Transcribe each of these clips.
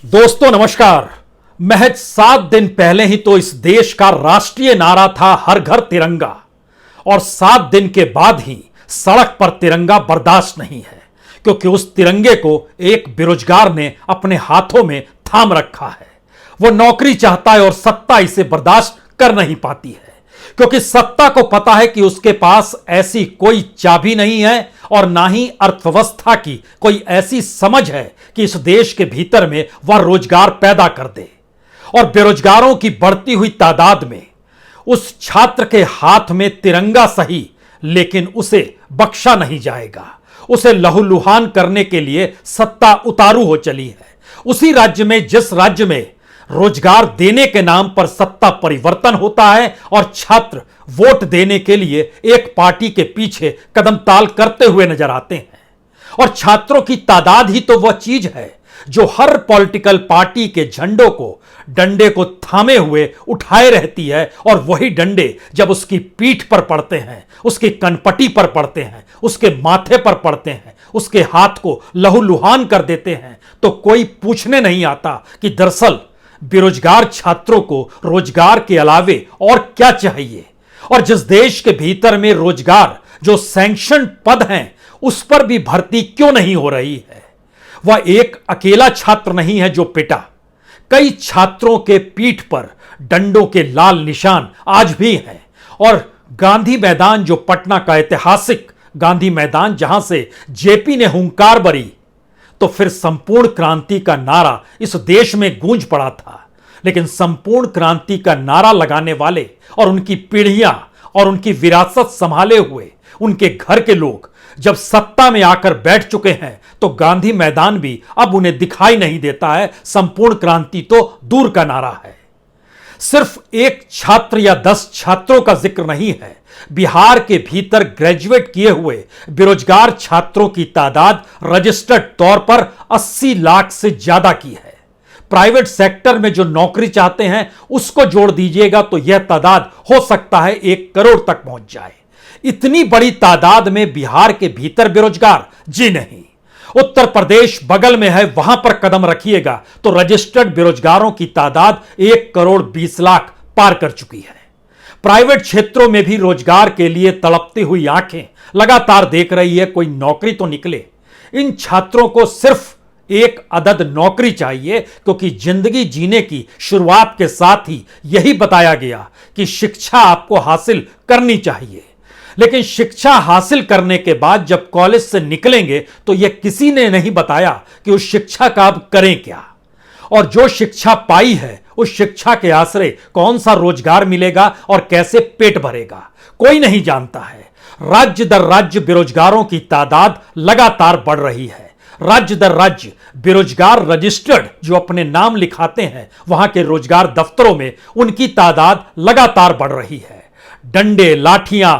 दोस्तों नमस्कार। महज 7 दिन पहले ही तो इस देश का राष्ट्रीय नारा था हर घर तिरंगा, और 7 दिन के बाद ही सड़क पर तिरंगा बर्दाश्त नहीं है, क्योंकि उस तिरंगे को एक बेरोजगार ने अपने हाथों में थाम रखा है। वो नौकरी चाहता है और सत्ता इसे बर्दाश्त कर नहीं पाती है, क्योंकि सत्ता को पता है कि उसके पास ऐसी कोई चाबी नहीं है और ना ही अर्थव्यवस्था की कोई ऐसी समझ है कि इस देश के भीतर में वह रोजगार पैदा कर दे। और बेरोजगारों की बढ़ती हुई तादाद में उस छात्र के हाथ में तिरंगा सही, लेकिन उसे बख्शा नहीं जाएगा। उसे लहूलुहान करने के लिए सत्ता उतारू हो चली है। उसी राज्य में, जिस राज्य में रोजगार देने के नाम पर सत्ता परिवर्तन होता है और छात्र वोट देने के लिए एक पार्टी के पीछे कदम ताल करते हुए नजर आते हैं। और छात्रों की तादाद ही तो वह चीज है जो हर पॉलिटिकल पार्टी के झंडों को, डंडे को थामे हुए उठाए रहती है। और वही डंडे जब उसकी पीठ पर पड़ते हैं, उसकी कनपटी पर पड़ते हैं, उसके माथे पर पड़ते हैं, उसके हाथ को लहूलुहान कर देते हैं, तो कोई पूछने नहीं आता कि दरअसल बेरोजगार छात्रों को रोजगार के अलावे और क्या चाहिए। और जिस देश के भीतर में रोजगार जो सैंक्शन पद हैं, उस पर भी भर्ती क्यों नहीं हो रही है। वह एक अकेला छात्र नहीं है जो पिटा, कई छात्रों के पीठ पर डंडों के लाल निशान आज भी हैं। और गांधी मैदान, जो पटना का ऐतिहासिक गांधी मैदान, जहां से जेपी ने हुंकार भरी, तो फिर संपूर्ण क्रांति का नारा इस देश में गूंज पड़ा था। लेकिन संपूर्ण क्रांति का नारा लगाने वाले और उनकी पीढ़ियां और उनकी विरासत संभाले हुए उनके घर के लोग जब सत्ता में आकर बैठ चुके हैं, तो गांधी मैदान भी अब उन्हें दिखाई नहीं देता है। संपूर्ण क्रांति तो दूर का नारा है। सिर्फ एक छात्र या 10 छात्रों का जिक्र नहीं है। बिहार के भीतर ग्रेजुएट किए हुए बेरोजगार छात्रों की तादाद रजिस्टर्ड तौर पर 80 लाख से ज्यादा की है। प्राइवेट सेक्टर में जो नौकरी चाहते हैं उसको जोड़ दीजिएगा तो यह तादाद हो सकता है 1 करोड़ तक पहुंच जाए। इतनी बड़ी तादाद में बिहार के भीतर बेरोजगार, जी नहीं। उत्तर प्रदेश बगल में है, वहां पर कदम रखिएगा तो रजिस्टर्ड बेरोजगारों की तादाद 1 करोड़ 20 लाख पार कर चुकी है। प्राइवेट क्षेत्रों में भी रोजगार के लिए तड़पती हुई आंखें लगातार देख रही है, कोई नौकरी तो निकले। इन छात्रों को सिर्फ एक अदद नौकरी चाहिए, क्योंकि जिंदगी जीने की शुरुआत के साथ ही यही बताया गया कि शिक्षा आपको हासिल करनी चाहिए। लेकिन शिक्षा हासिल करने के बाद जब कॉलेज से निकलेंगे तो यह किसी ने नहीं बताया कि उस शिक्षा का अब करें क्या। और जो शिक्षा पाई है, उस शिक्षा के आश्रय कौन सा रोजगार मिलेगा और कैसे पेट भरेगा, कोई नहीं जानता है। राज्य दर राज्य बेरोजगारों की तादाद लगातार बढ़ रही है। राज्य दर राज्य बेरोजगार रजिस्टर्ड जो अपने नाम लिखाते हैं, वहां के रोजगार दफ्तरों में उनकी तादाद लगातार बढ़ रही है। डंडे, लाठियां,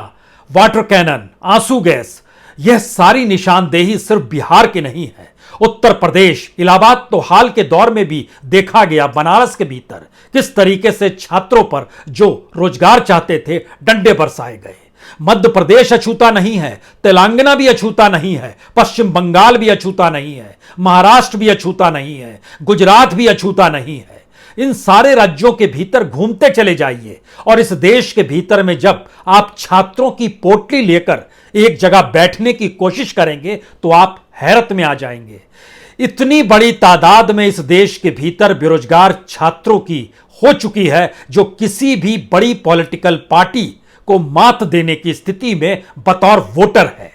वाटर कैनन, आंसू गैस, यह सारी निशानदेही सिर्फ बिहार की नहीं है। उत्तर प्रदेश, इलाहाबाद तो हाल के दौर में भी देखा गया, बनारस के भीतर किस तरीके से छात्रों पर जो रोजगार चाहते थे डंडे बरसाए गए। मध्य प्रदेश अछूता नहीं है, तेलंगाना भी अछूता नहीं है, पश्चिम बंगाल भी अछूता नहीं है, महाराष्ट्र भी अछूता नहीं है, गुजरात भी अछूता नहीं है। इन सारे राज्यों के भीतर घूमते चले जाइए और इस देश के भीतर में जब आप छात्रों की पोटली लेकर एक जगह बैठने की कोशिश करेंगे तो आप हैरत में आ जाएंगे। इतनी बड़ी तादाद में इस देश के भीतर बेरोजगार छात्रों की हो चुकी है, जो किसी भी बड़ी पॉलिटिकल पार्टी को मात देने की स्थिति में बतौर वोटर है।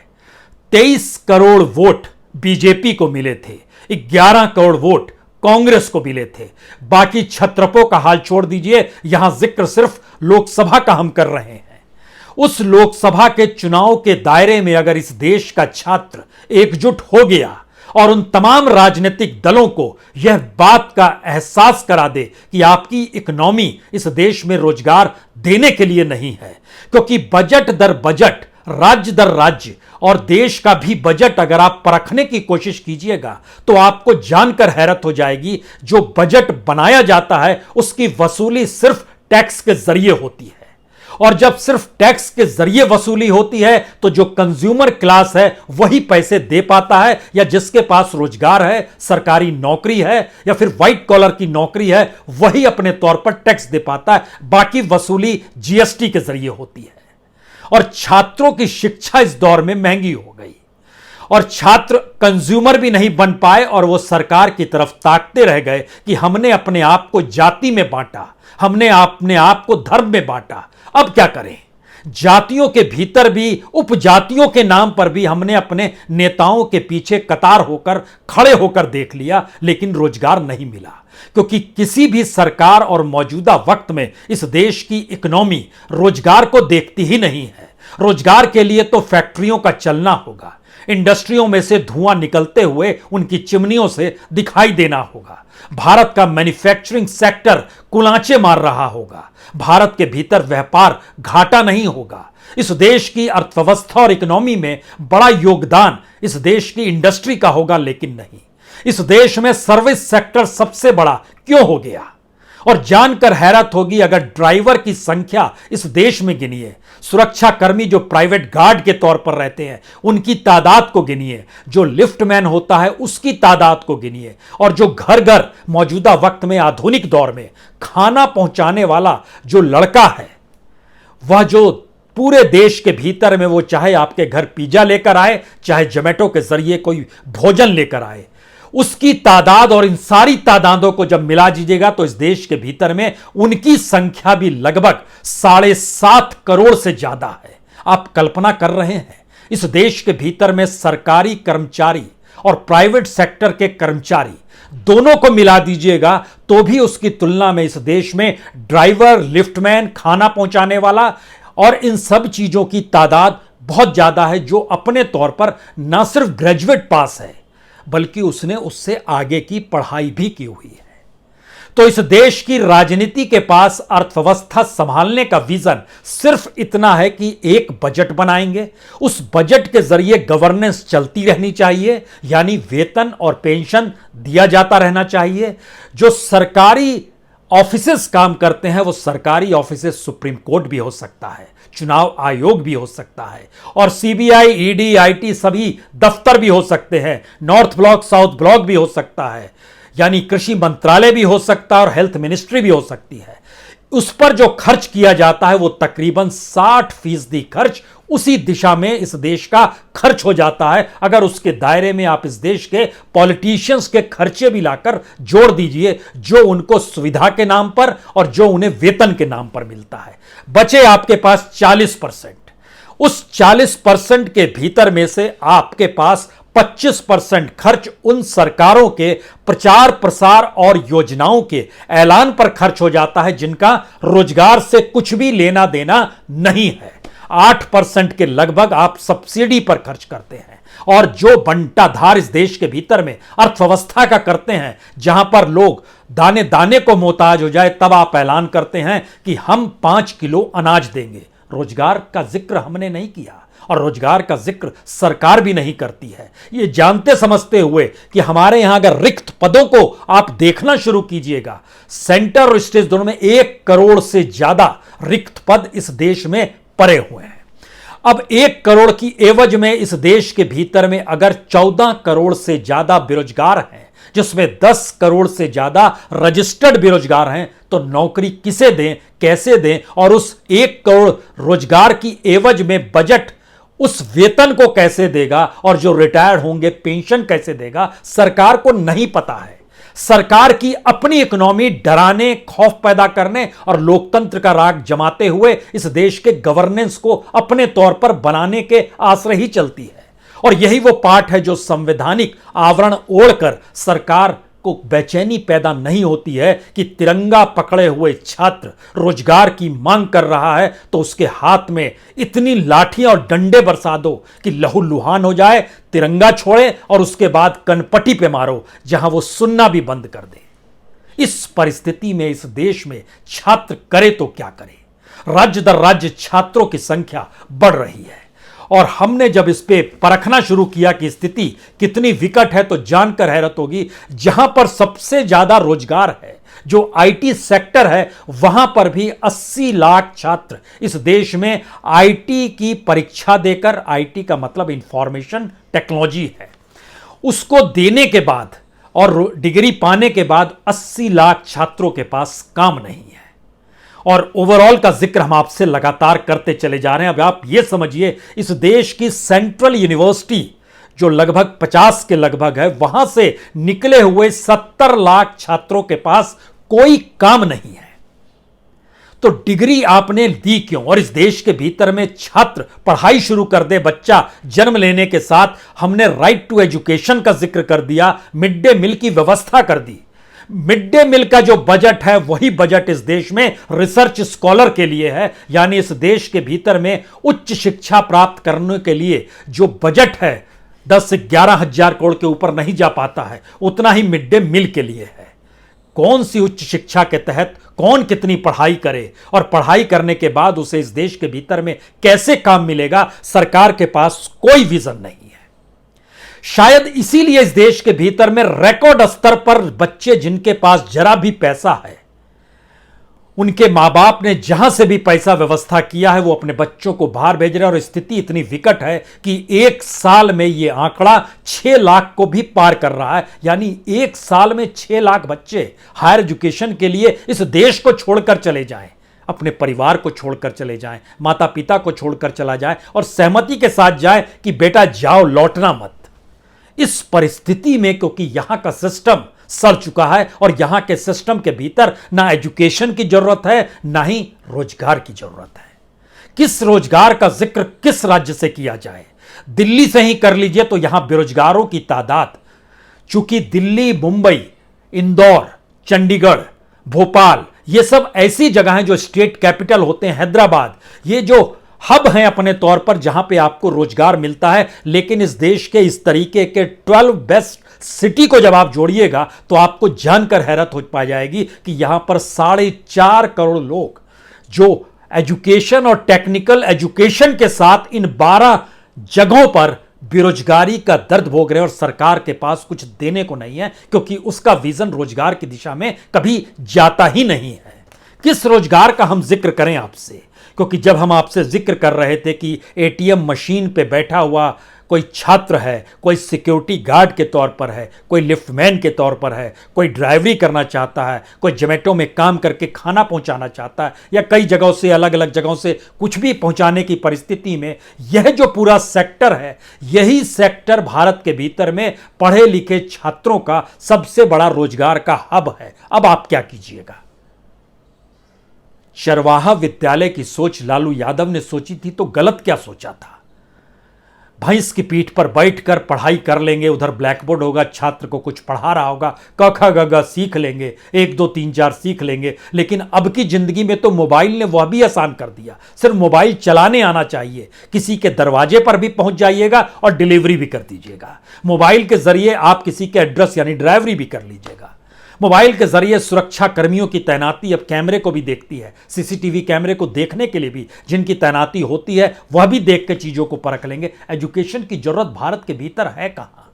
23 करोड़ वोट बीजेपी को मिले थे, 11 करोड़ वोट कांग्रेस को मिले थे। बाकी छत्रपों का हाल छोड़ दीजिए, यहां जिक्र सिर्फ लोकसभा का हम कर रहे हैं। उस लोकसभा के चुनाव के दायरे में अगर इस देश का छात्र एकजुट हो गया और उन तमाम राजनीतिक दलों को यह बात का एहसास करा दे कि आपकी इकोनॉमी इस देश में रोजगार देने के लिए नहीं है, क्योंकि बजट दर बजट, राज्य दर राज्य और देश का भी बजट अगर आप परखने की कोशिश कीजिएगा तो आपको जानकर हैरत हो जाएगी। जो बजट बनाया जाता है उसकी वसूली सिर्फ टैक्स के जरिए होती है। और जब सिर्फ टैक्स के जरिए वसूली होती है तो जो कंज्यूमर क्लास है वही पैसे दे पाता है, या जिसके पास रोजगार है, सरकारी नौकरी है या फिर व्हाइट कॉलर की नौकरी है, वही अपने तौर पर टैक्स दे पाता है। बाकी वसूली जीएसटी के जरिए होती है। और छात्रों की शिक्षा इस दौर में महंगी हो गई और छात्र कंज्यूमर भी नहीं बन पाए और वो सरकार की तरफ ताकते रह गए कि हमने अपने आप को जाति में बांटा, हमने अपने आप को धर्म में बांटा, अब क्या करें। जातियों के भीतर भी उपजातियों के नाम पर भी हमने अपने नेताओं के पीछे कतार होकर खड़े होकर देख लिया, लेकिन रोजगार नहीं मिला, क्योंकि किसी भी सरकार और मौजूदा वक्त में इस देश की इकोनॉमी रोजगार को देखती ही नहीं है। रोजगार के लिए तो फैक्ट्रियों का चलना होगा, इंडस्ट्रियों में से धुआं निकलते हुए उनकी चिमनियों से दिखाई देना होगा, भारत का मैन्युफैक्चरिंग सेक्टर कुलांचे मार रहा होगा, भारत के भीतर व्यापार घाटा नहीं होगा। इस देश की अर्थव्यवस्था और इकोनॉमी में बड़ा योगदान इस देश की इंडस्ट्री का होगा, लेकिन नहीं। इस देश में सर्विस सेक्टर सबसे बड़ा क्यों हो गया? और जानकर हैरत होगी अगर ड्राइवर की संख्या इस देश में गिनिए, सुरक्षा कर्मी जो प्राइवेट गार्ड के तौर पर रहते हैं उनकी तादाद को गिनिए, जो लिफ्टमैन होता है उसकी तादाद को गिनिए, और जो घर घर मौजूदा वक्त में आधुनिक दौर में खाना पहुंचाने वाला जो लड़का है, वह जो पूरे देश के भीतर में वो चाहे आपके घर पिज्जा लेकर आए, चाहे जोमेटो के जरिए कोई भोजन लेकर आए, उसकी तादाद और इन सारी तादादों को जब मिला दीजिएगा तो इस देश के भीतर में उनकी संख्या भी लगभग 7.5 करोड़ से ज्यादा है। आप कल्पना कर रहे हैं, इस देश के भीतर में सरकारी कर्मचारी और प्राइवेट सेक्टर के कर्मचारी दोनों को मिला दीजिएगा तो भी उसकी तुलना में इस देश में ड्राइवर, लिफ्टमैन, खाना पहुंचाने वाला और इन सब चीजों की तादाद बहुत ज्यादा है, जो अपने तौर पर ना सिर्फ ग्रेजुएट पास है बल्कि उसने उससे आगे की पढ़ाई भी की हुई है। तो इस देश की राजनीति के पास अर्थव्यवस्था संभालने का विजन सिर्फ इतना है कि एक बजट बनाएंगे, उस बजट के जरिए गवर्नेंस चलती रहनी चाहिए, यानी वेतन और पेंशन दिया जाता रहना चाहिए। जो सरकारी ऑफिसेस काम करते हैं वो सरकारी ऑफिसेस सुप्रीम कोर्ट भी हो सकता है, चुनाव आयोग भी हो सकता है, और सीबीआई, ईडी, आईटी सभी दफ्तर भी हो सकते हैं, नॉर्थ ब्लॉक, साउथ ब्लॉक भी हो सकता है, यानी कृषि मंत्रालय भी हो सकता है और हेल्थ मिनिस्ट्री भी हो सकती है। उस पर जो खर्च किया जाता है वो तकरीबन 60% खर्च उसी दिशा में इस देश का खर्च हो जाता है। अगर उसके दायरे में आप इस देश के पॉलिटिशियंस के खर्चे भी लाकर जोड़ दीजिए, जो उनको सुविधा के नाम पर और जो उन्हें वेतन के नाम पर मिलता है, बचे आपके पास 40%। उस 40% के भीतर में से आपके पास 25% खर्च उन सरकारों के प्रचार प्रसार और योजनाओं के ऐलान पर खर्च हो जाता है जिनका रोजगार से कुछ भी लेना देना नहीं है। 8% के लगभग आप सब्सिडी पर खर्च करते हैं, और जो बंटाधार इस देश के भीतर में अर्थव्यवस्था का करते हैं, जहां पर लोग दाने दाने को मोहताज हो जाए, तब आप ऐलान करते हैं कि हम 5 किलो अनाज देंगे। रोजगार का जिक्र हमने नहीं किया और रोजगार का जिक्र सरकार भी नहीं करती है, ये जानते समझते हुए कि हमारे यहां अगर रिक्त पदों को आप देखना शुरू कीजिएगा, सेंटर और स्टेट दोनों में 1 करोड़ से ज्यादा रिक्त पद इस देश में पड़े हुए हैं। अब 1 करोड़ की एवज में इस देश के भीतर में अगर 14 करोड़ से ज्यादा बेरोजगार हैं, जिसमें 10 करोड़ से ज्यादा रजिस्टर्ड बेरोजगार हैं, तो नौकरी किसे दें, कैसे दें, और उस 1 करोड़ रोजगार की एवज में बजट उस वेतन को कैसे देगा, और जो रिटायर्ड होंगे पेंशन कैसे देगा, सरकार को नहीं पता है। सरकार की अपनी इकोनॉमी डराने, खौफ पैदा करने और लोकतंत्र का राग जमाते हुए इस देश के गवर्नेंस को अपने तौर पर बनाने के आश्रय ही चलती है। और यही वो पाठ है जो संवैधानिक आवरण ओढ़कर सरकार को बेचैनी पैदा नहीं होती है कि तिरंगा पकड़े हुए छात्र रोजगार की मांग कर रहा है तो उसके हाथ में इतनी लाठियां और डंडे बरसा दो कि लहू लुहान हो जाए, तिरंगा छोड़े और उसके बाद कनपटी पे मारो जहां वो सुनना भी बंद कर दे। इस परिस्थिति में इस देश में छात्र करे तो क्या करे? राज्य दर राज्य छात्रों की संख्या बढ़ रही है और हमने जब इस पे परखना शुरू किया कि स्थिति कितनी विकट है, तो जानकर हैरत होगी, जहां पर सबसे ज्यादा रोजगार है, जो आईटी सेक्टर है, वहां पर भी 80 लाख छात्र इस देश में आईटी की परीक्षा देकर, आईटी का मतलब इंफॉर्मेशन टेक्नोलॉजी है, उसको देने के बाद और डिग्री पाने के बाद 80 लाख छात्रों के पास काम नहीं है। और ओवरऑल का जिक्र हम आपसे लगातार करते चले जा रहे हैं। अब आप यह समझिए, इस देश की सेंट्रल यूनिवर्सिटी जो लगभग 50 के लगभग है, वहां से निकले हुए 70 लाख छात्रों के पास कोई काम नहीं है। तो डिग्री आपने दी क्यों? और इस देश के भीतर में छात्र पढ़ाई शुरू कर दे, बच्चा जन्म लेने के साथ हमने राइट टू एजुकेशन का जिक्र कर दिया, मिड डे मील की व्यवस्था कर दी। मिड डे मील का जो बजट है, वही बजट इस देश में रिसर्च स्कॉलर के लिए है, यानी इस देश के भीतर में उच्च शिक्षा प्राप्त करने के लिए जो बजट है 10 से 11 हजार करोड़ के ऊपर नहीं जा पाता है, उतना ही मिड डे मील के लिए है। कौन सी उच्च शिक्षा के तहत कौन कितनी पढ़ाई करे और पढ़ाई करने के बाद उसे इस देश के भीतर में कैसे काम मिलेगा, सरकार के पास कोई विजन नहीं है। शायद इसीलिए इस देश के भीतर में रिकॉर्ड स्तर पर बच्चे जिनके पास जरा भी पैसा है, उनके मां बाप ने जहां से भी पैसा व्यवस्था किया है, वो अपने बच्चों को बाहर भेज रहे हैं। और स्थिति इतनी विकट है कि एक साल में यह आंकड़ा 6 लाख को भी पार कर रहा है, यानी एक साल में 6 लाख बच्चे हायर एजुकेशन के लिए इस देश को छोड़कर चले जाएं, अपने परिवार को छोड़कर चले जाएं, माता पिता को छोड़कर चला जाए और सहमति के साथ जाए कि बेटा जाओ, लौटना मत। इस परिस्थिति में, क्योंकि यहां का सिस्टम सड़ चुका है और यहां के सिस्टम के भीतर ना एजुकेशन की जरूरत है, ना ही रोजगार की जरूरत है। किस रोजगार का जिक्र किस राज्य से किया जाए? दिल्ली से ही कर लीजिए तो यहां बेरोजगारों की तादाद, चूंकि दिल्ली, मुंबई, इंदौर, चंडीगढ़, भोपाल, ये सब ऐसी जगह हैं जो स्टेट कैपिटल होते हैं, हैदराबाद, ये जो हब हैं अपने तौर पर, जहां पे आपको रोजगार मिलता है। लेकिन इस देश के इस तरीके के 12 बेस्ट सिटी को जब आप जोड़िएगा तो आपको जानकर हैरत हो पा जाएगी कि यहां पर 4.5 करोड़ लोग जो एजुकेशन और टेक्निकल एजुकेशन के साथ इन 12 जगहों पर बेरोजगारी का दर्द भोग रहे हैं और सरकार के पास कुछ देने को नहीं है, क्योंकि उसका विजन रोजगार की दिशा में कभी जाता ही नहीं है। किस रोजगार का हम जिक्र करें आपसे? क्योंकि जब हम आपसे जिक्र कर रहे थे कि एटीएम मशीन पे बैठा हुआ कोई छात्र है, कोई सिक्योरिटी गार्ड के तौर पर है, कोई लिफ्टमैन के तौर पर है, कोई ड्राइवरी करना चाहता है, कोई जोमेटो में काम करके खाना पहुंचाना चाहता है, या कई जगहों से, अलग अलग जगहों से कुछ भी पहुंचाने की परिस्थिति में, यह जो पूरा सेक्टर है, यही सेक्टर भारत के भीतर में पढ़े लिखे छात्रों का सबसे बड़ा रोजगार का हब है। अब आप क्या कीजिएगा? चरवाहा विद्यालय की सोच लालू यादव ने सोची थी तो गलत क्या सोचा था? भैंस की पीठ पर बैठकर पढ़ाई कर लेंगे, उधर ब्लैक बोर्ड होगा, छात्र को कुछ पढ़ा रहा होगा, क ख ग घ सीख लेंगे, 1 2 3 4 सीख लेंगे। लेकिन अब की जिंदगी में तो मोबाइल ने वह भी आसान कर दिया। सिर्फ मोबाइल चलाने आना चाहिए, किसी के दरवाजे पर भी पहुंच जाइएगा और डिलीवरी भी कर दीजिएगा। मोबाइल के जरिए आप किसी के एड्रेस यानी ड्राइवरी भी कर लीजिएगा। मोबाइल के जरिए सुरक्षा कर्मियों की तैनाती अब कैमरे को भी देखती है, सीसीटीवी कैमरे को देखने के लिए भी जिनकी तैनाती होती है, वह भी देख के चीजों को परख लेंगे। एजुकेशन की जरूरत भारत के भीतर है कहां?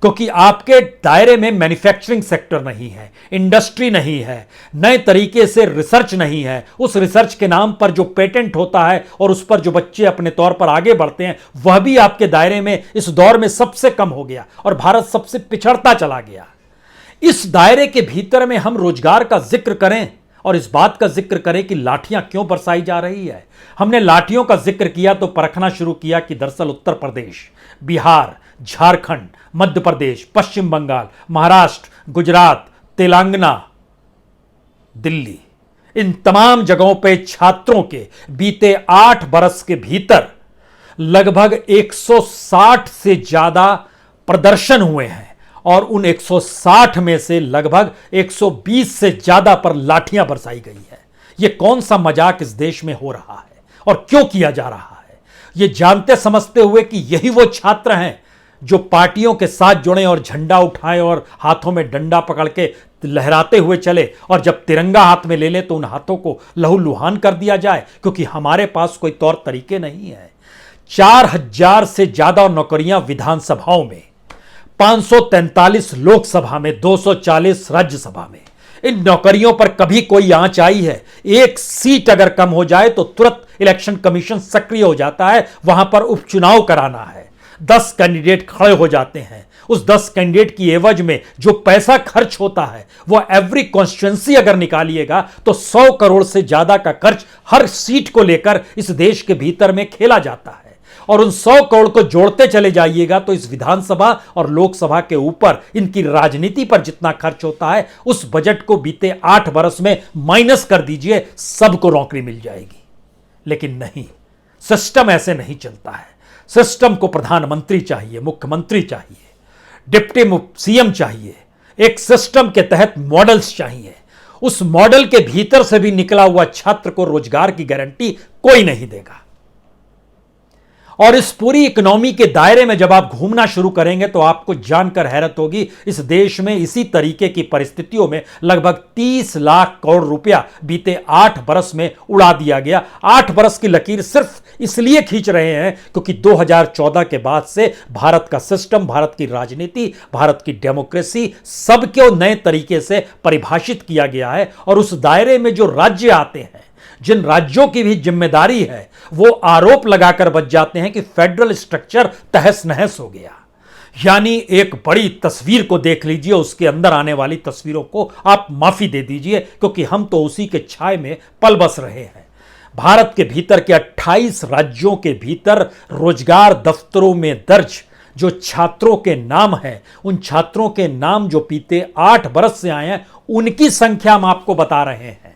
क्योंकि आपके दायरे में मैन्युफैक्चरिंग सेक्टर नहीं है, इंडस्ट्री नहीं है, नए तरीके से रिसर्च नहीं है। उस रिसर्च के नाम पर जो पेटेंट होता है और उस पर जो बच्चे अपने तौर पर आगे बढ़ते हैं, वह भी आपके दायरे में इस दौर में सबसे कम हो गया और भारत सबसे पिछड़ता चला गया। इस दायरे के भीतर में हम रोजगार का जिक्र करें और इस बात का जिक्र करें कि लाठियां क्यों बरसाई जा रही है। हमने लाठियों का जिक्र किया तो परखना शुरू किया कि दरअसल उत्तर प्रदेश, बिहार, झारखंड, मध्य प्रदेश, पश्चिम बंगाल, महाराष्ट्र, गुजरात, तेलंगाना, दिल्ली, इन तमाम जगहों पे छात्रों के बीते 8 बरस के भीतर लगभग 160 से ज्यादा प्रदर्शन हुए हैं और उन 160 में से लगभग 120 से ज्यादा पर लाठियां बरसाई गई है। यह कौन सा मजाक इस देश में हो रहा है और क्यों किया जा रहा है? यह जानते समझते हुए कि यही वो छात्र हैं जो पार्टियों के साथ जुड़े और झंडा उठाएं और हाथों में डंडा पकड़ के लहराते हुए चले, और जब तिरंगा हाथ में ले ले तो उन हाथों को लहूलुहान कर दिया जाए, क्योंकि हमारे पास कोई तौर तरीके नहीं है। 4000 से ज्यादा नौकरियां विधानसभाओं में, 543 लोकसभा में, 240 राज्यसभा में। इन नौकरियों पर कभी कोई आंच आई है? एक सीट अगर कम हो जाए तो तुरंत इलेक्शन कमीशन सक्रिय हो जाता है, वहां पर उपचुनाव कराना है। 10 कैंडिडेट खड़े हो जाते हैं। उस 10 कैंडिडेट की एवज में जो पैसा खर्च होता है वो एवरी कॉन्स्टिट्यूंसी अगर निकालिएगा तो 100 करोड़ से ज्यादा का खर्च हर सीट को लेकर इस देश के भीतर में खेला जाता है। और उन 100 करोड़ को जोड़ते चले जाइएगा तो इस विधानसभा और लोकसभा के ऊपर इनकी राजनीति पर जितना खर्च होता है उस बजट को बीते 8 वर्ष में माइनस कर दीजिए, सबको नौकरी मिल जाएगी। लेकिन नहीं, सिस्टम ऐसे नहीं चलता है। सिस्टम को प्रधानमंत्री चाहिए, मुख्यमंत्री चाहिए, डिप्टी सीएम चाहिए, एक सिस्टम के तहत मॉडल्स चाहिए। उस मॉडल के भीतर से भी निकला हुआ छात्र को रोजगार की गारंटी कोई नहीं देगा। और इस पूरी इकोनॉमी के दायरे में जब आप घूमना शुरू करेंगे तो आपको जानकर हैरत होगी, इस देश में इसी तरीके की परिस्थितियों में लगभग 30 लाख करोड़ रुपया बीते 8 बरस में उड़ा दिया गया। 8 बरस की लकीर सिर्फ इसलिए खींच रहे हैं क्योंकि 2014 के बाद से भारत का सिस्टम, भारत की राजनीति, भारत की डेमोक्रेसी सबको नए तरीके से परिभाषित किया गया है। और उस दायरे में जो राज्य आते हैं, जिन राज्यों की भी जिम्मेदारी है, वो आरोप लगाकर बच जाते हैं कि फेडरल स्ट्रक्चर तहस नहस हो गया। यानी एक बड़ी तस्वीर को देख लीजिए, उसके अंदर आने वाली तस्वीरों को आप माफी दे दीजिए क्योंकि हम तो उसी के छाए में पल बस रहे हैं। भारत के भीतर के 28 राज्यों के भीतर रोजगार दफ्तरों में दर्ज जो छात्रों के नाम हैं, उन छात्रों के नाम जो बीते 8 बरस से आए हैं, उनकी संख्या हम आपको बता रहे हैं।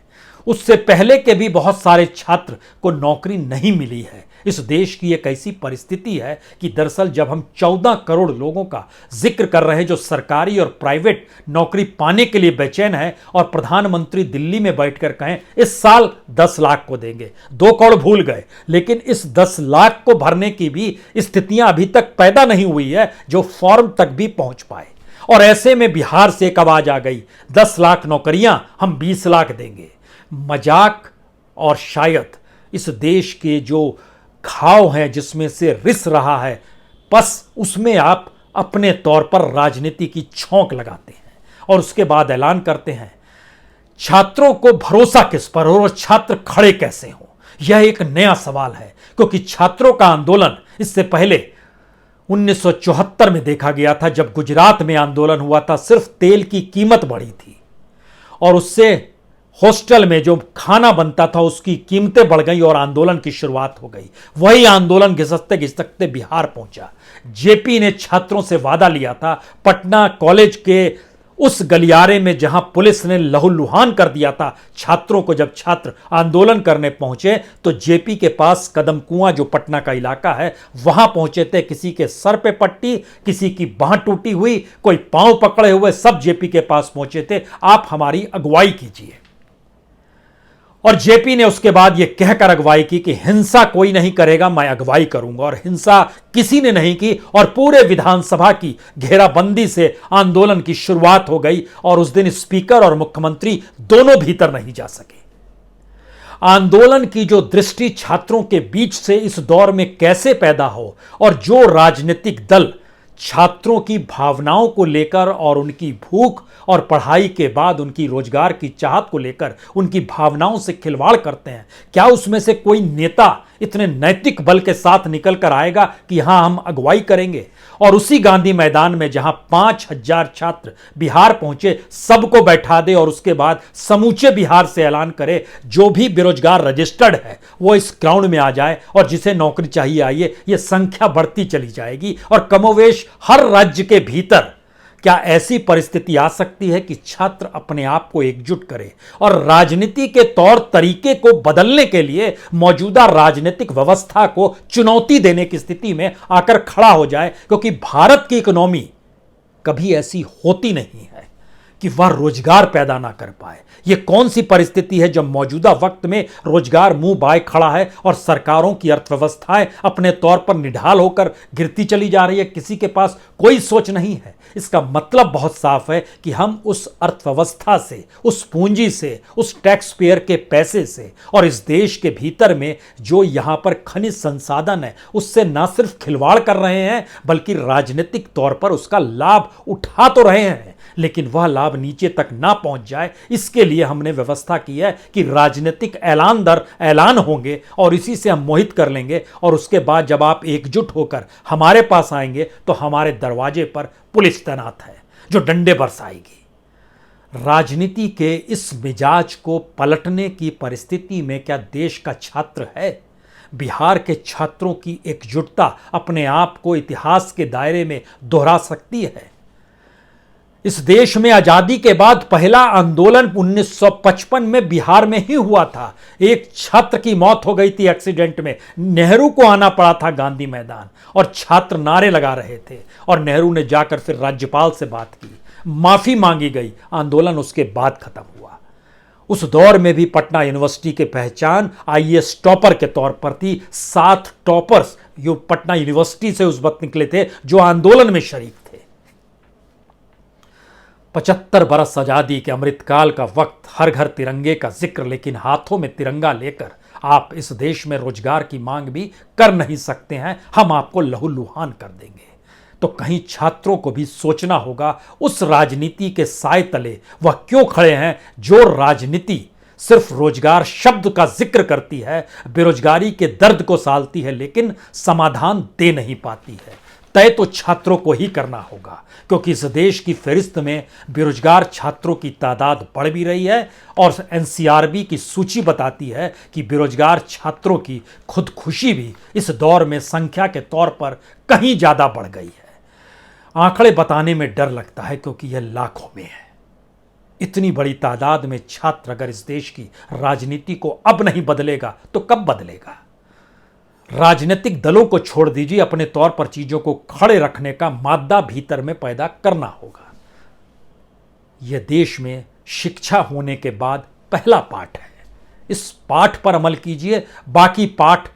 उससे पहले के भी बहुत सारे छात्र को नौकरी नहीं मिली है। इस देश की एक ऐसी परिस्थिति है कि दरअसल जब हम 14 करोड़ लोगों का जिक्र कर रहे हैं जो सरकारी और प्राइवेट नौकरी पाने के लिए बेचैन है, और प्रधानमंत्री दिल्ली में बैठकर कहें इस साल 10 लाख को देंगे, 2 करोड़ भूल गए, लेकिन इस 10 लाख को भरने की भी स्थितियां अभी तक पैदा नहीं हुई है जो फॉर्म तक भी पहुंच पाए। और ऐसे में बिहार से एक आवाज आ गई, 10 लाख नौकरियां हम 20 लाख देंगे। मजाक और शायद इस देश के जो घाव हैं जिसमें से रिस रहा है, बस उसमें आप अपने तौर पर राजनीति की छौंक लगाते हैं और उसके बाद ऐलान करते हैं। छात्रों को भरोसा किस पर हो और छात्र खड़े कैसे हों, यह एक नया सवाल है क्योंकि छात्रों का आंदोलन इससे पहले 1974 में देखा गया था जब गुजरात में आंदोलन हुआ था। सिर्फ तेल की कीमत बढ़ी थी और उससे हॉस्टल में जो खाना बनता था उसकी कीमतें बढ़ गई और आंदोलन की शुरुआत हो गई। वही आंदोलन घिसकते घिसकते बिहार पहुंचा। जेपी ने छात्रों से वादा लिया था, पटना कॉलेज के उस गलियारे में जहां पुलिस ने लहूलुहान कर दिया था छात्रों को, जब छात्र आंदोलन करने पहुंचे तो जेपी के पास कदम कुआं जो पटना का इलाका है वहां पहुंचे थे। किसी के सर पे पट्टी, किसी की बांह टूटी हुई, कोई पांव पकड़े हुए, सब जेपी के पास पहुंचे थे, आप हमारी अगुवाई कीजिए। और जेपी ने उसके बाद यह कहकर अगुवाई की कि हिंसा कोई नहीं करेगा, मैं अगुवाई करूंगा। और हिंसा किसी ने नहीं की और पूरे विधानसभा की घेराबंदी से आंदोलन की शुरुआत हो गई और उस दिन स्पीकर और मुख्यमंत्री दोनों भीतर नहीं जा सके। आंदोलन की जो दृष्टि छात्रों के बीच से इस दौर में कैसे पैदा हो और जो राजनीतिक दल छात्रों की भावनाओं को लेकर और उनकी भूख और पढ़ाई के बाद उनकी रोजगार की चाहत को लेकर उनकी भावनाओं से खिलवाड़ करते हैं, क्या उसमें से कोई नेता इतने नैतिक बल के साथ निकल कर आएगा कि हां हम अगुवाई करेंगे? और उसी गांधी मैदान में जहां 5000 छात्र बिहार पहुंचे, सबको बैठा दे और उसके बाद समूचे बिहार से ऐलान करे जो भी बेरोजगार रजिस्टर्ड है वो इस ग्राउंड में आ जाए और जिसे नौकरी चाहिए आइए। यह संख्या बढ़ती चली जाएगी और कमोवेश हर राज्य के भीतर क्या ऐसी परिस्थिति आ सकती है कि छात्र अपने आप को एकजुट करे और राजनीति के तौर तरीके को बदलने के लिए मौजूदा राजनीतिक व्यवस्था को चुनौती देने की स्थिति में आकर खड़ा हो जाए? क्योंकि भारत की इकोनॉमी कभी ऐसी होती नहीं है कि वह रोजगार पैदा ना कर पाए। यह कौन सी परिस्थिति है जब मौजूदा वक्त में रोजगार मुंह बाय खड़ा है और सरकारों की अर्थव्यवस्थाएं अपने तौर पर निढाल होकर गिरती चली जा रही है, किसी के पास कोई सोच नहीं है। इसका मतलब बहुत साफ है कि हम उस अर्थव्यवस्था से, उस पूंजी से, उस टैक्स पेयर के पैसे से और इस देश के भीतर में जो यहां पर खनिज संसाधन है उससे ना सिर्फ खिलवाड़ कर रहे हैं बल्कि राजनीतिक तौर पर उसका लाभ उठा तो रहे हैं, लेकिन वह लाभ नीचे तक ना पहुंच जाए इसके लिए हमने व्यवस्था की है कि राजनीतिक ऐलान दर ऐलान होंगे और इसी से हम मोहित कर लेंगे और उसके बाद जब आप एकजुट होकर हमारे पास आएंगे तो हमारे दरवाजे पर पुलिस तैनात है जो डंडे बरसाएगी। राजनीति के इस मिजाज को पलटने की परिस्थिति में क्या देश का छात्र है? बिहार के छात्रों की एकजुटता अपने आप को इतिहास के दायरे में दोहरा सकती है। इस देश में आजादी के बाद पहला आंदोलन 1955 में बिहार में ही हुआ था। एक छात्र की मौत हो गई थी एक्सीडेंट में, नेहरू को आना पड़ा था गांधी मैदान और छात्र नारे लगा रहे थे और नेहरू ने जाकर फिर राज्यपाल से बात की, माफी मांगी गई, आंदोलन उसके बाद खत्म हुआ। उस दौर में भी पटना यूनिवर्सिटी की पहचान आईएएस टॉपर के तौर पर थी। 7 टॉपर्स जो पटना यूनिवर्सिटी से उस वक्त निकले थे जो आंदोलन में शरीक थे। 75 बरस आजादी के अमृतकाल का वक्त, हर घर तिरंगे का जिक्र, लेकिन हाथों में तिरंगा लेकर आप इस देश में रोजगार की मांग भी कर नहीं सकते हैं। हम आपको लहूलुहान कर देंगे। तो कहीं छात्रों को भी सोचना होगा उस राजनीति के साए तले वह क्यों खड़े हैं जो राजनीति सिर्फ रोजगार शब्द का जिक्र करती है, बेरोजगारी के दर्द को सालती है लेकिन समाधान दे नहीं पाती है। तय तो छात्रों को ही करना होगा क्योंकि इस देश की फहरिस्त में बेरोजगार छात्रों की तादाद बढ़ भी रही है और एनसीआरबी की सूची बताती है कि बेरोजगार छात्रों की खुदकुशी भी इस दौर में संख्या के तौर पर कहीं ज्यादा बढ़ गई है। आंकड़े बताने में डर लगता है क्योंकि यह लाखों में है। इतनी बड़ी तादाद में छात्र अगर इस देश की राजनीति को अब नहीं बदलेगा तो कब बदलेगा? राजनीतिक दलों को छोड़ दीजिए, अपने तौर पर चीजों को खड़े रखने का मादा भीतर में पैदा करना होगा। यह देश में शिक्षा होने के बाद पहला पाठ है। इस पाठ पर अमल कीजिए, बाकी पाठ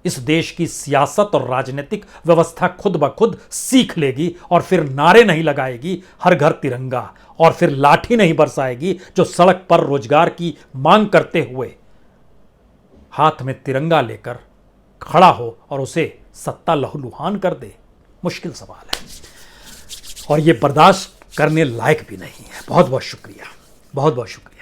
इस देश की सियासत और राजनीतिक व्यवस्था खुद ब खुद सीख लेगी और फिर नारे नहीं लगाएगी हर घर तिरंगा और फिर लाठी नहीं बरसाएगी जो सड़क पर रोजगार की मांग करते हुए हाथ में तिरंगा लेकर खड़ा हो और उसे सत्ता लहूलुहान कर दे। मुश्किल सवाल है और यह बर्दाश्त करने लायक भी नहीं है। बहुत बहुत शुक्रिया, बहुत बहुत शुक्रिया।